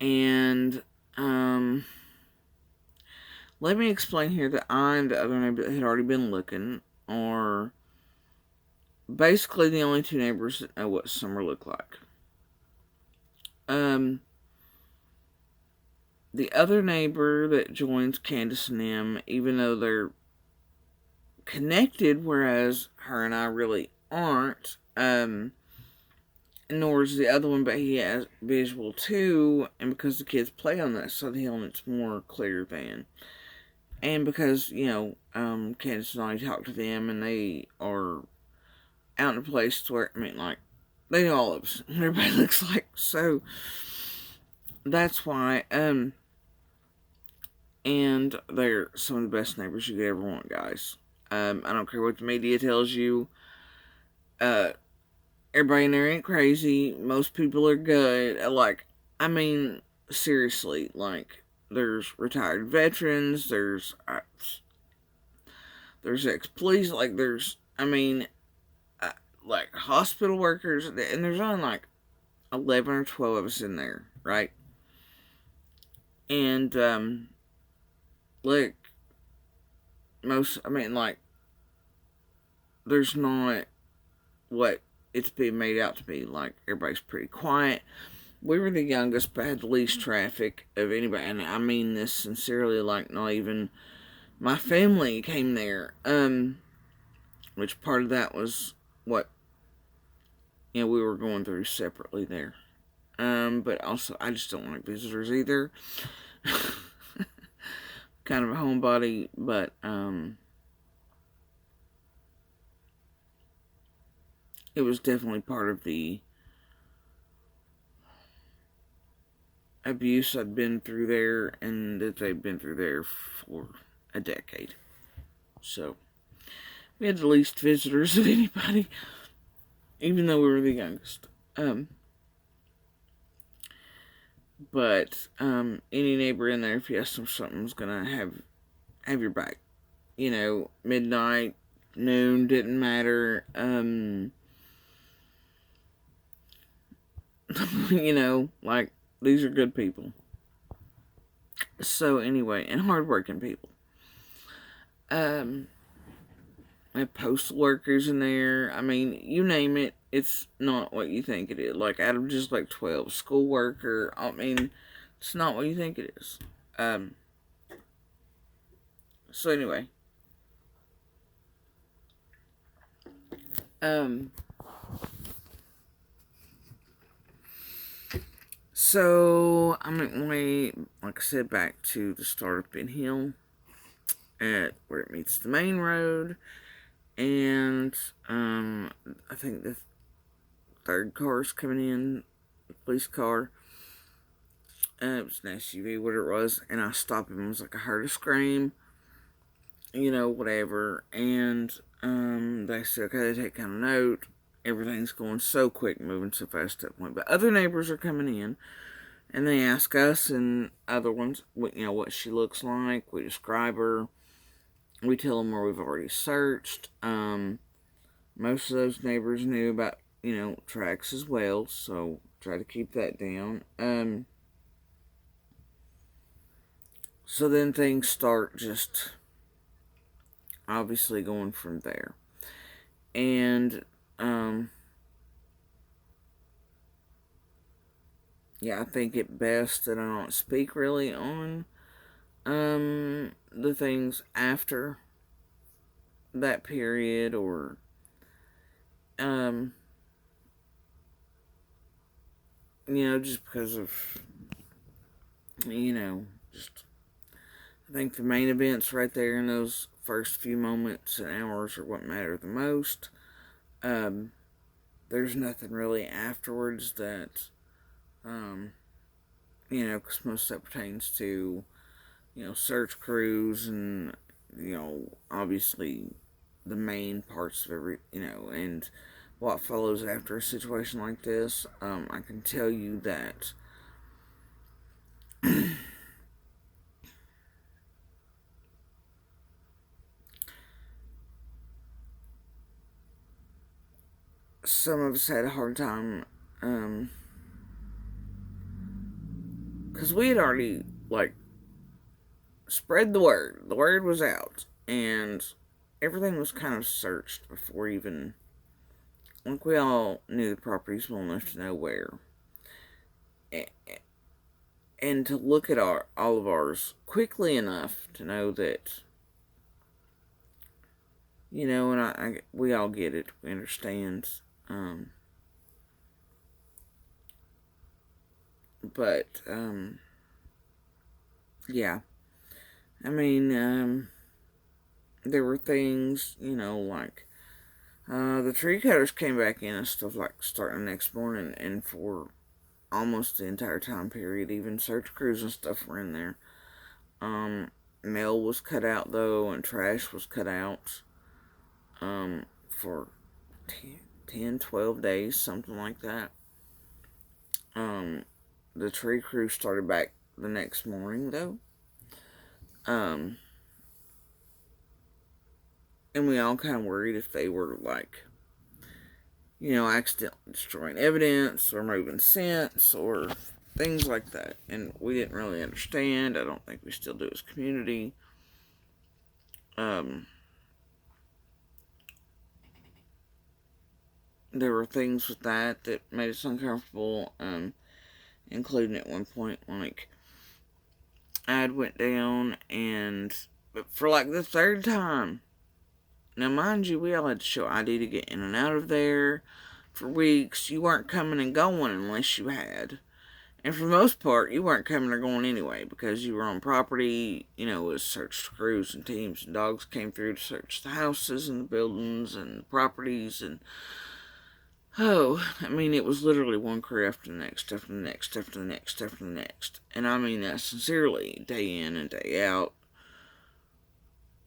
And let me explain here that I and the other neighbor that had already been looking are basically the only two neighbors that know what summer looked like. The other neighbor that joins Candace and them, even though they're connected, whereas her and I really aren't, nor is the other one, but he has visual too, and because the kids play on that side of the hill and it's more clear than. And because, Candace and I talk to them and they are out in a place where, they know all of us, what everybody looks like, so that's why, and they're some of the best neighbors you could ever want, guys. I don't care what the media tells you, everybody in there ain't crazy, most people are good, seriously, there's retired veterans, there's ex-police, hospital workers, and there's only 11 or 12 of us in there, right? And, like, there's not what it's being made out to be. Everybody's pretty quiet. We were the youngest, but had the least traffic of anybody, and I mean this sincerely, not even my family came there, which part of that was what, we were going through separately there. But also, I just don't like visitors either. Kind of a homebody, but, it was definitely part of the abuse I'd been through there, and that they'd been through there for a decade. So, we had the least visitors of anybody, even though we were the youngest. But any neighbor in there, if you ask them something's gonna have your back. Midnight, noon, didn't matter. These are good people. So anyway, and hardworking people. I have postal workers in there. You name it, it's not what you think it is. Out of just 12, school worker. It's not what you think it is. So anyway, so I'm on my way, like I said, back to the start of Ben Hill, at where it meets the main road, and I think the third car's coming in, the police car. It was an SUV, whatever it was, and I stopped him. It was I heard a scream, whatever, and they said, okay, they take kind of note. Everything's going so quick, moving so fast at that point. But other neighbors are coming in, and they ask us and other ones, what she looks like. We describe her. We tell them where we've already searched. Most of those neighbors knew about, tracks as well, so try to keep that down. So then things start just obviously going from there. And, I think it best that I don't speak really on, the things after that period, or, just because of, just, I think the main events right there in those first few moments and hours are what matter the most. There's nothing really afterwards that, because most of that pertains to, search crews and, obviously the main parts of every, and what follows after a situation like this. I can tell you that some of us had a hard time because we had already, like, spread the word. The word was out, and everything was kind of searched before even, like, we all knew the properties well enough to know where. And to look at all of ours quickly enough to know that, and we all get it, we understand. But yeah, I mean, there were things, like the tree cutters came back in and stuff, like starting the next morning, and for almost the entire time period, even search crews and stuff were in there. Mail was cut out though, and trash was cut out for 10, 12 days, something like that. The tree crew started back the next morning though. And we all kind of worried if they were, like, accidentally destroying evidence or moving scents or things like that. And we didn't really understand. I don't think we still do as a community. There were things with that made us uncomfortable, including at one point, like, I'd went down and, but for like the third time. Now, mind you, we all had to show ID to get in and out of there. For weeks, you weren't coming and going unless you had. And for the most part, you weren't coming or going anyway because you were on property. It was search crews and teams and dogs came through to search the houses and the buildings and the properties. And, it was literally one crew after the next, after the next, after the next, after the next. And I mean that sincerely, day in and day out,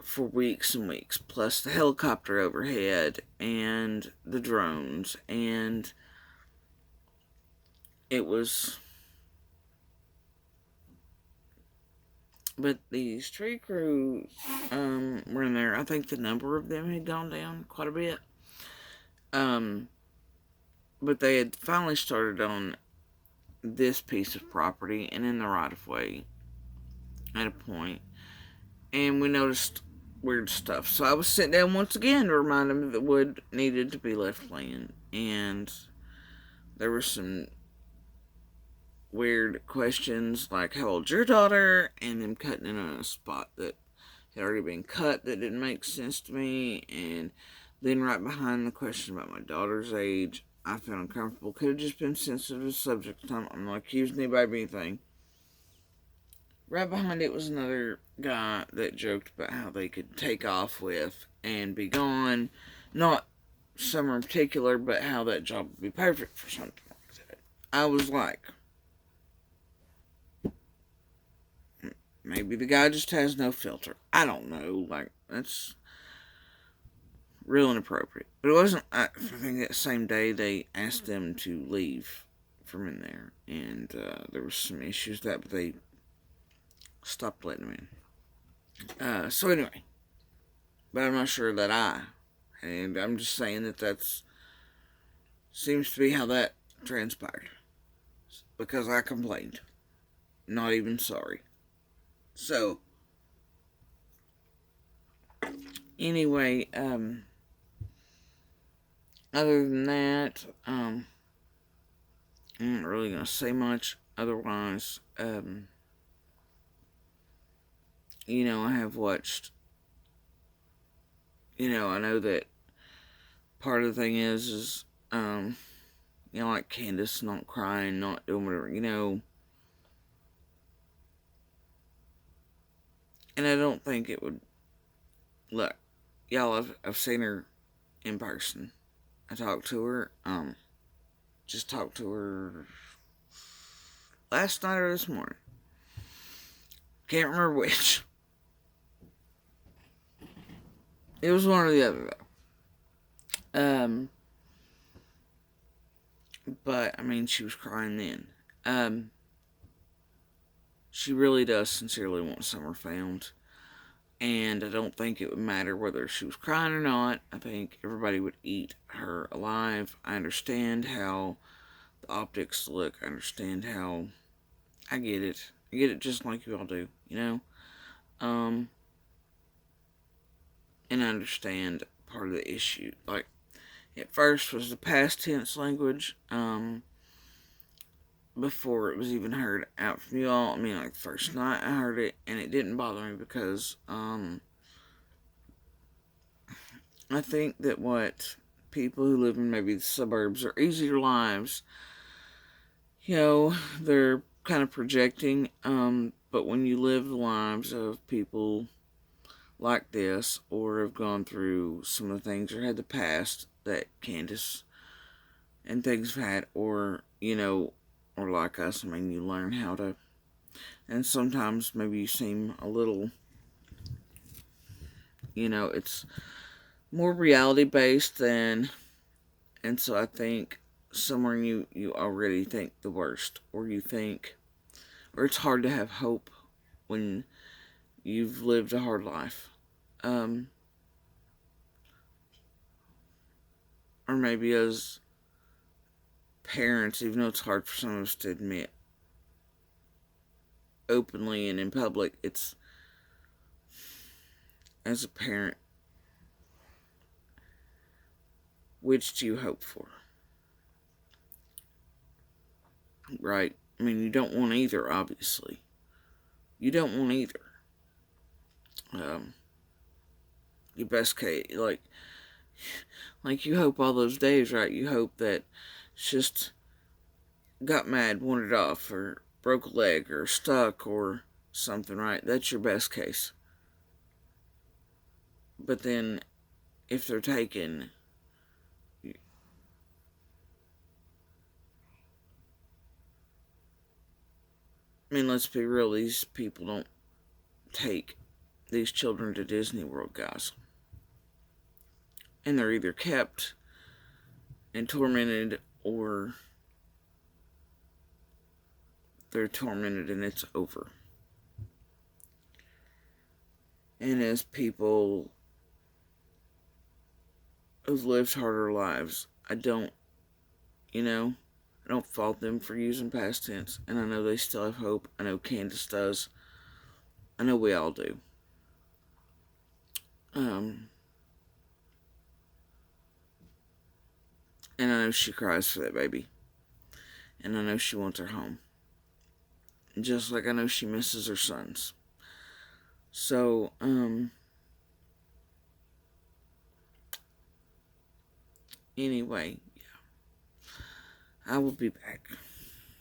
for weeks and weeks, plus the helicopter overhead and the drones, and it was. But these tree crews were in there. I think the number of them had gone down quite a bit. But they had finally started on this piece of property and in the right of way at a point, and we noticed weird stuff. So I was sitting down once again to remind them that wood needed to be left laying, and there were some weird questions like, how old's your daughter? And them cutting in on a spot that had already been cut that didn't make sense to me. And then right behind the question about my daughter's age, I felt uncomfortable. Could have just been sensitive to the subject. I'm not accusing anybody of anything. Right behind it was another guy that joked about how they could take off with and be gone. Not summer in particular, but how that job would be perfect for something like that. I was like, maybe the guy just has no filter. I don't know. Like, that's real inappropriate. But it wasn't. I think that same day they asked them to leave from in there. And there was some issues with that, but they stopped letting them in. So anyway. But I'm not sure that and I'm just saying that seems to be how that transpired. Because I complained. Not even sorry. So, anyway, other than that, I'm not really going to say much otherwise. I have watched, I know that part of the thing is, like Candace not crying, not doing whatever, and I don't think it would, look, y'all, I've seen her in person. I talked to her, just talked to her last night or this morning. Can't remember which. It was one or the other, though. But, she was crying then. She really does sincerely want Summer found. And I don't think it would matter whether she was crying or not. I think everybody would eat her alive. I understand how the optics look. I understand how I get it. I get it just like you all do, you know? Um, and I understand part of the issue. Like, at first was the past tense language, before it was even heard out from you all. I mean, like, first night I heard it, and it didn't bother me because, I think that what people who live in maybe the suburbs or easier lives, they're kind of projecting, but when you live the lives of people like this, or have gone through some of the things or had the past that Candace and things have had, or like us, I mean, you learn how to, and sometimes maybe you seem a little, it's more reality based than, and so I think somewhere you already think the worst, or you think, or it's hard to have hope when you've lived a hard life. Um, or maybe as parents, even though it's hard for some of us to admit openly and in public, it's, as a parent, which do you hope for? Right? I mean, you don't want either, obviously. You don't want either. Um, your best case, like you hope all those days, right? You hope that it's just got mad, wandered off, or broke a leg, or stuck, or something, right? That's your best case. But then, if they're taken, I mean, let's be real, these people don't take these children to Disney World, guys. And they're either kept and tormented, or they're tormented and it's over. And as people who've lived harder lives, I don't fault them for using past tense. And I know they still have hope. I know Candace does. I know we all do. Um, and I know she cries for that baby. And I know she wants her home. Just like I know she misses her sons. So, anyway, I will be back.